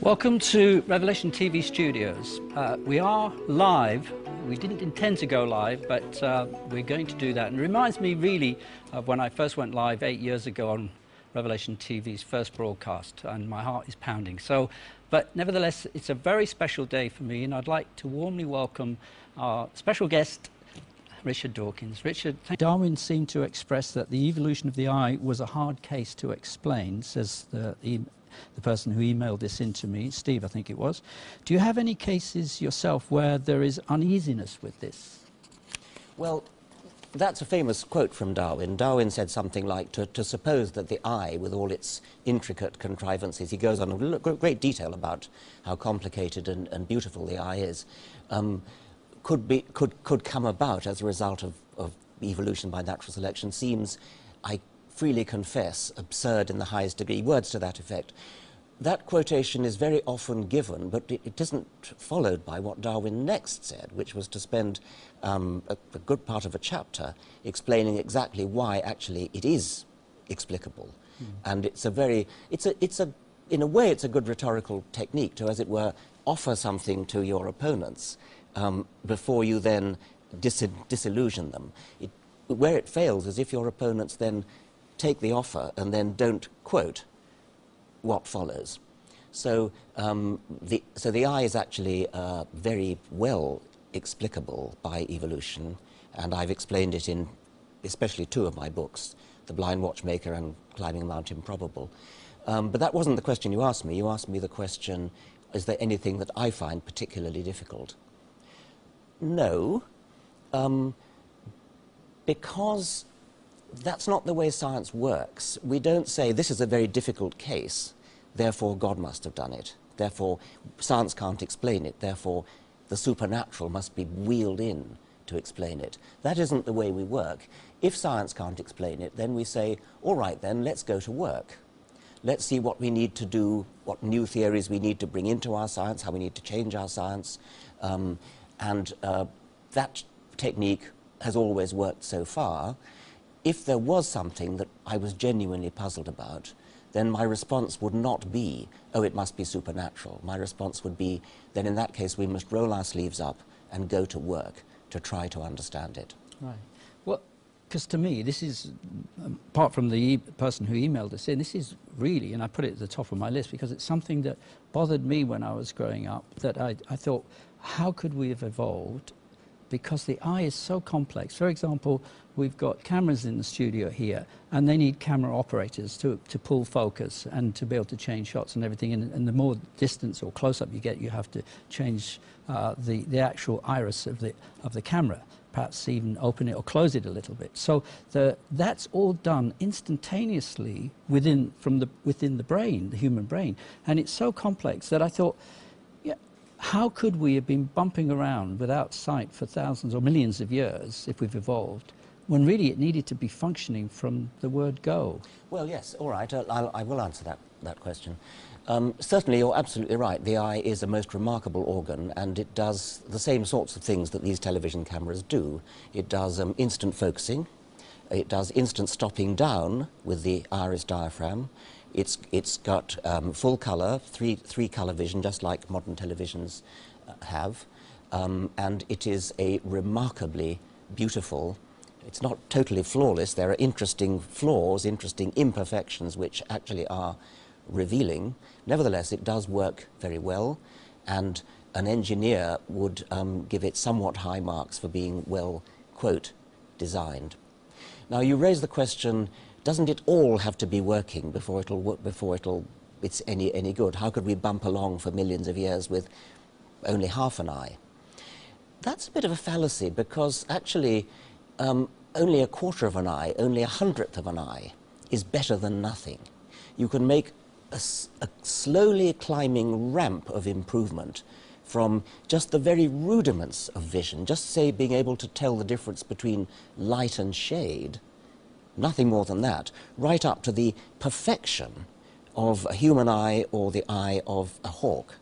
Welcome to Revelation TV Studios. We are live. We didn't intend to go live, but we're going to do that. And it reminds me really of when I first went live 8 years ago on Revelation TV's first broadcast, and my heart is pounding. But nevertheless, it's a very special day for me, and I'd like to warmly welcome our special guest, Richard Dawkins. Richard, Darwin seemed to express that the evolution of the eye was a hard case to explain, says the person who emailed this in to me, Steve, I think it was. Do you have any cases yourself where there is uneasiness with this? Well, that's a famous quote from Darwin. Darwin said something like, to suppose that the eye, with all its intricate contrivances, he goes on in great detail about how complicated and beautiful the eye is, could come about as a result of evolution by natural selection seems, I freely confess, absurd in the highest degree. Words to that effect. That quotation is very often given, but it isn't followed by what Darwin next said, which was to spend a good part of a chapter explaining exactly why actually it is explicable. And it's a very, in a way, it's a good rhetorical technique to, as it were, offer something to your opponents before you then disillusion them. Where it fails is if your opponents then take the offer and then don't quote what follows. So, the eye is actually very well explicable by evolution, and I've explained it in especially two of my books, The Blind Watchmaker and Climbing Mount Improbable. But that wasn't the question you asked me. You asked me the question, is there anything that I find particularly difficult? No, because that's not the way science works. We don't say, this is a very difficult case, therefore God must have done it. Therefore, science can't explain it. Therefore, the supernatural must be wheeled in to explain it. That isn't the way we work. If science can't explain it, then we say, all right then, let's go to work. Let's see what we need to do, what new theories we need to bring into our science, how we need to change our science. That technique has always worked so far. If there was something that I was genuinely puzzled about, then my response would not be, oh, it must be supernatural. My response would be, then in that case we must roll our sleeves up and go to work to try to understand it. Right. Well, because to me, this is, apart from the person who emailed us in, this is really, and I put it at the top of my list because it's something that bothered me when I was growing up, that I thought, how could we have evolved? Because the eye is so complex. For example, we've got cameras in the studio here, and they need camera operators to pull focus and to be able to change shots and everything. And the more distance or close-up you get, you have to change the actual iris of the camera, perhaps even open it or close it a little bit. So that's all done instantaneously within the brain, the human brain. And it's so complex that I thought, how could we have been bumping around without sight for thousands or millions of years if we've evolved, when really it needed to be functioning from the word go? Well, yes, all right, I will answer that question. Certainly, you're absolutely right. The eye is a most remarkable organ, and it does the same sorts of things that these television cameras do. It does instant focusing. It does instant stopping down with the iris diaphragm. It's got full colour, three colour vision, just like modern televisions have, and it is a remarkably beautiful. It's not totally flawless. There are interesting flaws, interesting imperfections, which actually are revealing. Nevertheless, it does work very well, and an engineer would give it somewhat high marks for being well, quote, designed. Now, you raise the question, doesn't it all have to be working before it'll work, it's any good? How could we bump along for millions of years with only half an eye? That's a bit of a fallacy, because actually only a quarter of an eye, only 1/100th of an eye is better than nothing. You can make a slowly climbing ramp of improvement from just the very rudiments of vision, just say being able to tell the difference between light and shade, nothing more than that, right up to the perfection of a human eye or the eye of a hawk,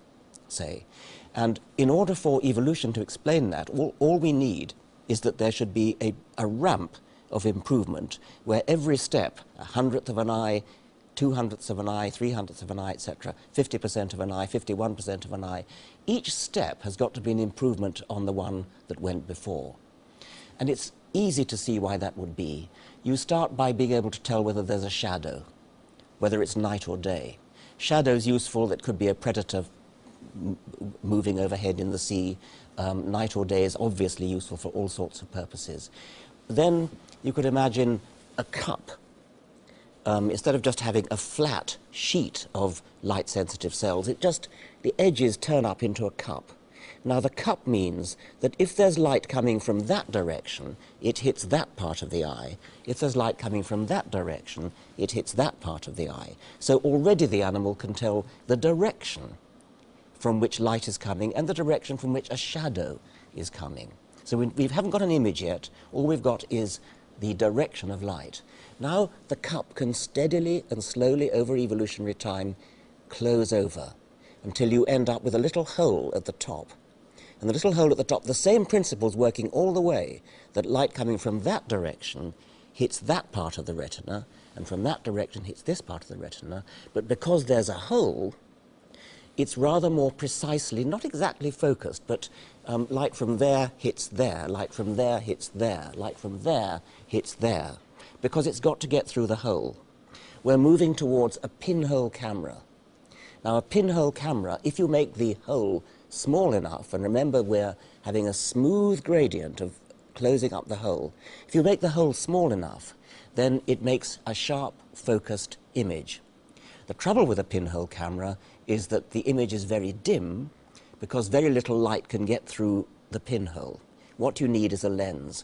say. And in order for evolution to explain that, all we need is that there should be a ramp of improvement where every step, 1/100th of an eye, 2/100ths of an eye, 3/100ths of an eye, etc., 50% of an eye, 51% of an eye. Each step has got to be an improvement on the one that went before. And it's easy to see why that would be. You start by being able to tell whether there's a shadow, whether it's night or day. Shadow's useful. That could be a predator moving overhead in the sea. Night or day is obviously useful for all sorts of purposes. Then you could imagine a cup. Instead of just having a flat sheet of light-sensitive cells, the edges turn up into a cup. Now, the cup means that if there's light coming from that direction, it hits that part of the eye. If there's light coming from that direction, it hits that part of the eye. So already the animal can tell the direction from which light is coming and the direction from which a shadow is coming. So we haven't got an image yet. All we've got is the direction of light. Now the cup can steadily and slowly over evolutionary time close over until you end up with a little hole at the top. And the little hole at the top, the same principles working all the way, that light coming from that direction hits that part of the retina, and from that direction hits this part of the retina. But because there's a hole, it's rather more precisely, not exactly focused, but light from there hits there, light from there hits there, light from there hits there, because it's got to get through the hole. We're moving towards a pinhole camera. Now, a pinhole camera, if you make the hole small enough, and remember we're having a smooth gradient of closing up the hole, if you make the hole small enough, then it makes a sharp, focused image. The trouble with a pinhole camera is that the image is very dim because very little light can get through the pinhole. What you need is a lens.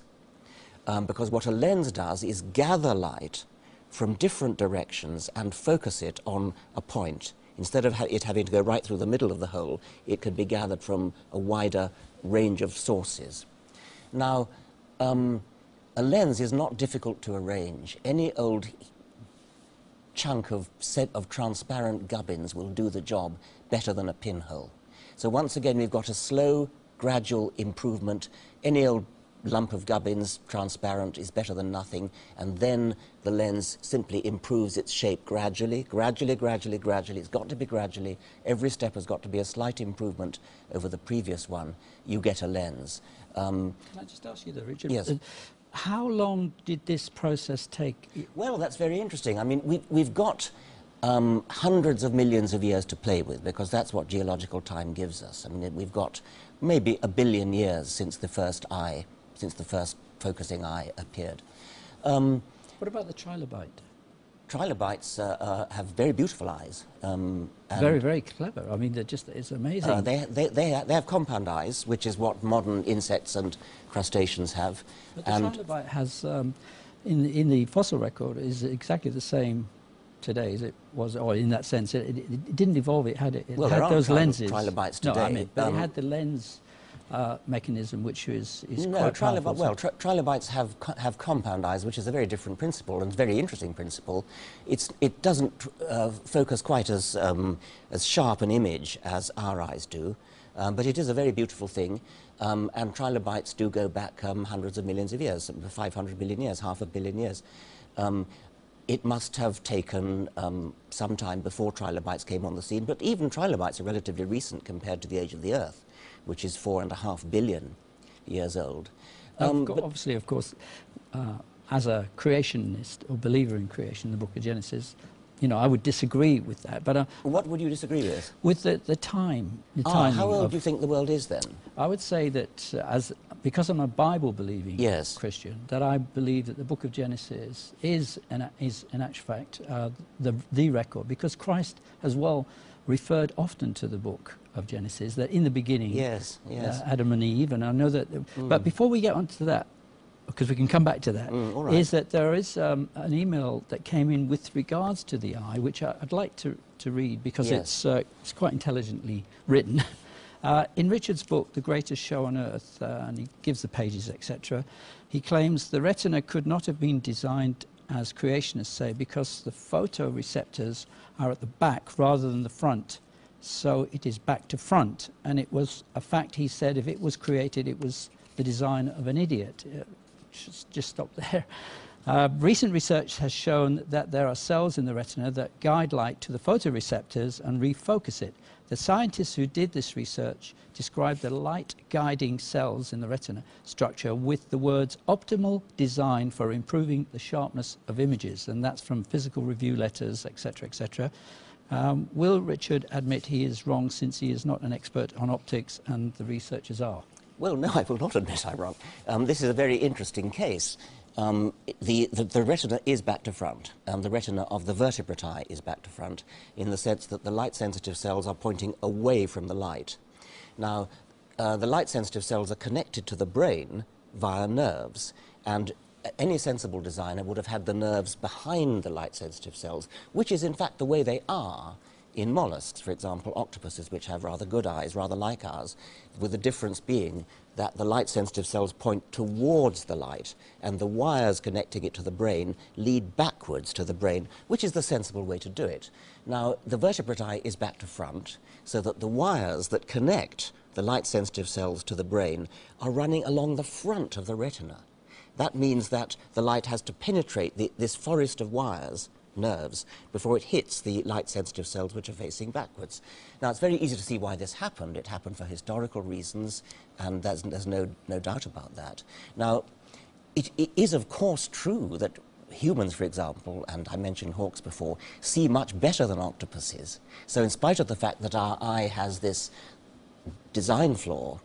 Because what a lens does is gather light from different directions and focus it on a point. Instead of it having to go right through the middle of the hole, it can be gathered from a wider range of sources. Now, a lens is not difficult to arrange. Any old chunk of transparent gubbins will do the job better than a pinhole. So once again, we've got a slow, gradual improvement. Any old lump of gubbins, transparent, is better than nothing, and then the lens simply improves its shape gradually, gradually, gradually, gradually. It's got to be gradually. Every step has got to be a slight improvement over the previous one. You get a lens. Can I just ask you though, Richard? Yes. How long did this process take? Well, that's very interesting. I mean, we've got hundreds of millions of years to play with, because that's what geological time gives us. I mean, we've got maybe 1 billion years since the first eye, since the first focusing eye appeared. What about the trilobite? Trilobites have very beautiful eyes. Very, very clever. I mean, it's amazing. They have compound eyes, which is what modern insects and crustaceans have. But the trilobite has, in the fossil record, is exactly the same today as it was, or in that sense. It didn't evolve, it had those lenses. Trilobites today. No, I mean, but it had the lens mechanism, which is no, quite powerful. Well, trilobites have compound eyes, which is a very different principle and very interesting principle. It doesn't focus quite as sharp an image as our eyes do, but it is a very beautiful thing. And trilobites do go back hundreds of millions of years, 500 billion years, 500 million years. It must have taken some time before trilobites came on the scene, but even trilobites are relatively recent compared to the age of the Earth, which is 4.5 billion years old. Obviously, of course, as a creationist or believer in creation, the book of Genesis, you know, I would disagree with that. But what would you disagree with? With the time. How old do you think the world is then? I would say that because I'm a Bible-believing Christian, that I believe that the book of Genesis is in actual fact the record, because Christ as well referred often to the book of Genesis, that in the beginning, Adam and Eve, and I know that. But before we get onto that, because we can come back to that, is that there is an email that came in with regards to the eye, which I'd like to read, because it's quite intelligently written. In Richard's book, The Greatest Show on Earth, and he gives the pages, etc., he claims the retina could not have been designed, as creationists say, because the photoreceptors are at the back rather than the front. So it is back to front. And it was a fact, he said, if it was created, it was the design of an idiot. Just stop there. Recent research has shown that there are cells in the retina that guide light to the photoreceptors and refocus it. The scientists who did this research described the light-guiding cells in the retina structure with the words optimal design for improving the sharpness of images, and that's from Physical Review letters, etc., etc. Will Richard admit he is wrong, since he is not an expert on optics and the researchers are? Well, no, I will not admit I'm wrong. This is a very interesting case. The retina is back to front, and the retina of the vertebrati is back to front, in the sense that the light-sensitive cells are pointing away from the light. Now, the light-sensitive cells are connected to the brain via nerves, and any sensible designer would have had the nerves behind the light-sensitive cells, which is in fact the way they are in mollusks, for example, octopuses, which have rather good eyes, rather like ours, with the difference being that the light-sensitive cells point towards the light, and the wires connecting it to the brain lead backwards to the brain, which is the sensible way to do it. Now, the vertebrati is back to front, so that the wires that connect the light-sensitive cells to the brain are running along the front of the retina. That means that the light has to penetrate this forest of wires, nerves, before it hits the light-sensitive cells, which are facing backwards. Now, it's very easy to see why this happened. It happened for historical reasons, and there's no doubt about that. Now, it is, of course, true that humans, for example, and I mentioned hawks before, see much better than octopuses. So in spite of the fact that our eye has this design flaw,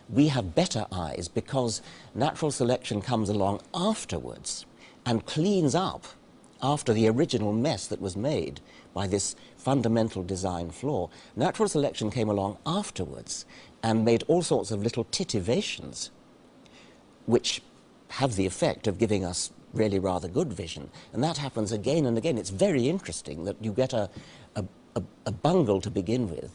we have better eyes because natural selection comes along afterwards and cleans up after the original mess that was made by this fundamental design flaw. Natural selection came along afterwards and made all sorts of little titivations which have the effect of giving us really rather good vision. And that happens again and again. It's very interesting that you get a bungle to begin with,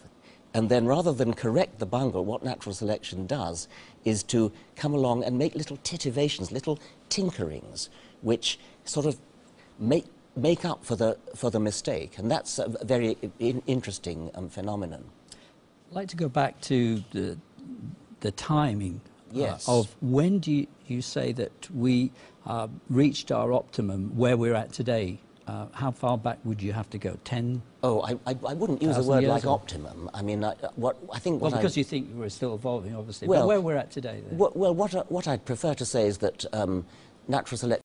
and then rather than correct the bungle, what natural selection does is to come along and make little titivations, little tinkerings, which sort of make up for the mistake, and that's a very interesting phenomenon. I'd like to go back to the timing. Yes. Of when do you say that we reached our optimum where we're at today? How far back would you have to go? 10? Oh, I wouldn't use a word like optimum. I mean, because you think we're still evolving, obviously. Well, but where we're at today, then? Well, what I'd prefer to say is that natural selection